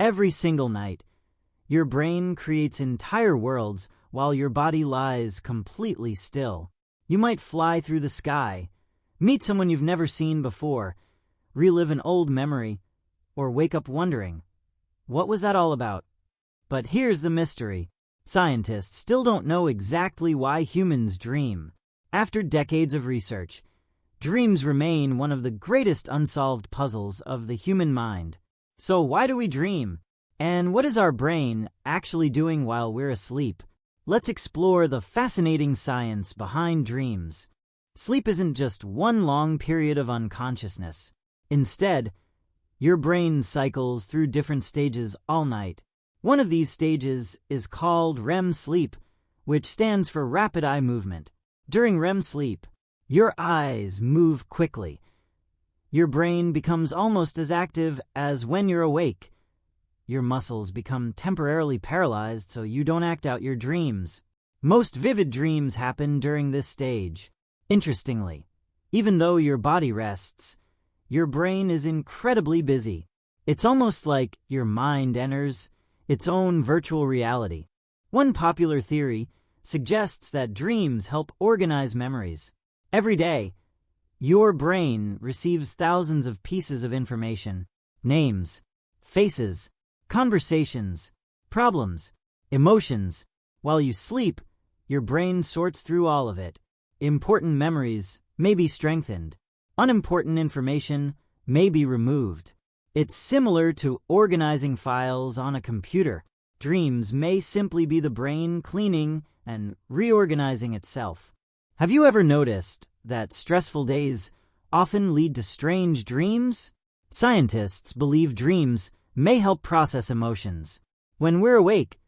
Every single night, your brain creates entire worlds while your body lies completely still. You might fly through the sky, meet someone you've never seen before, relive an old memory, or wake up wondering, what was that all about? But here's the mystery. Scientists still don't know exactly why humans dream. After decades of research, dreams remain one of the greatest unsolved puzzles of the human mind. So why do we dream? And what is our brain actually doing while we're asleep? Let's explore the fascinating science behind dreams. Sleep isn't just one long period of unconsciousness. Instead, your brain cycles through different stages all night. One of these stages is called REM sleep, which stands for rapid eye movement. During REM sleep, your eyes move quickly. Your brain becomes almost as active as when you're awake. Your muscles become temporarily paralyzed so you don't act out your dreams. Most vivid dreams happen during this stage. Interestingly, even though your body rests, your brain is incredibly busy. It's almost like your mind enters its own virtual reality. One popular theory suggests that dreams help organize memories. Every day, your brain receives thousands of pieces of information: names, faces, conversations, problems, emotions. While you sleep, your brain sorts through all of it. Important memories may be strengthened. Unimportant information may be removed. It's similar to organizing files on a computer. Dreams may simply be the brain cleaning and reorganizing itself. Have you ever noticed that stressful days often lead to strange dreams? Scientists believe dreams may help process emotions. When we're awake,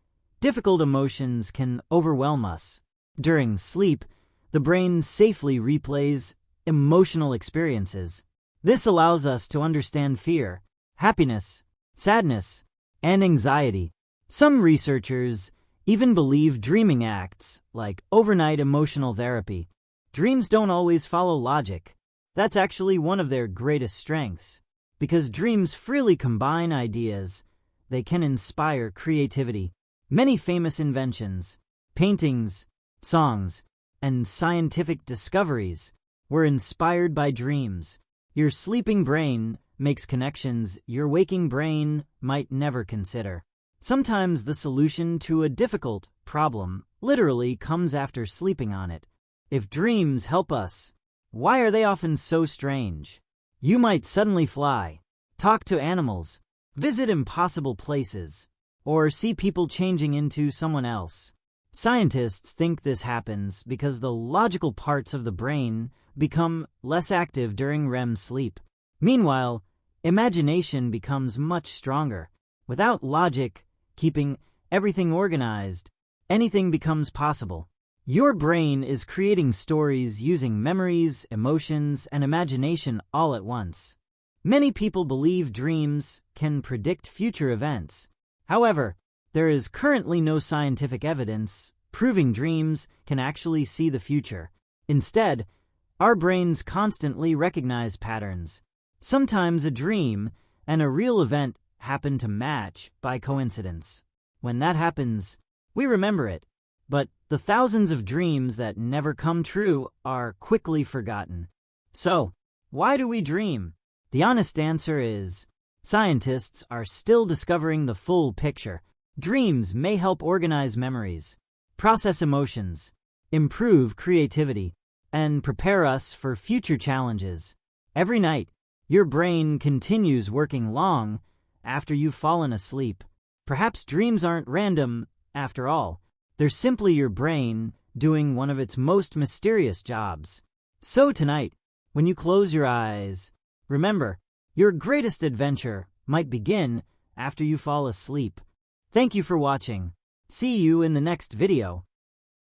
difficult emotions can overwhelm us. During sleep, the brain safely replays emotional experiences. This allows us to understand fear, happiness, sadness, and anxiety. Some researchers even believe dreaming acts like overnight emotional therapy. Dreams don't always follow logic. That's actually one of their greatest strengths. Because dreams freely combine ideas, they can inspire creativity. Many famous inventions, paintings, songs, and scientific discoveries were inspired by dreams. Your sleeping brain makes connections your waking brain might never consider. Sometimes the solution to a difficult problem literally comes after sleeping on it. If dreams help us, why are they often so strange? You might suddenly fly, talk to animals, visit impossible places, or see people changing into someone else. Scientists think this happens because the logical parts of the brain become less active during REM sleep. Meanwhile, imagination becomes much stronger. Without logic keeping everything organized, anything becomes possible. Your brain is creating stories using memories, emotions, and imagination all at once. Many people believe dreams can predict future events. However, there is currently no scientific evidence proving dreams can actually see the future. Instead, our brains constantly recognize patterns. Sometimes a dream and a real event happen to match by coincidence. When that happens, we remember it. But the thousands of dreams that never come true are quickly forgotten. So, why do we dream? The honest answer is, scientists are still discovering the full picture. Dreams may help organize memories, process emotions, improve creativity, and prepare us for future challenges. Every night, your brain continues working long after you've fallen asleep. Perhaps dreams aren't random after all. They're simply your brain doing one of its most mysterious jobs. So tonight, when you close your eyes, remember, your greatest adventure might begin after you fall asleep. Thank you for watching. See you in the next video.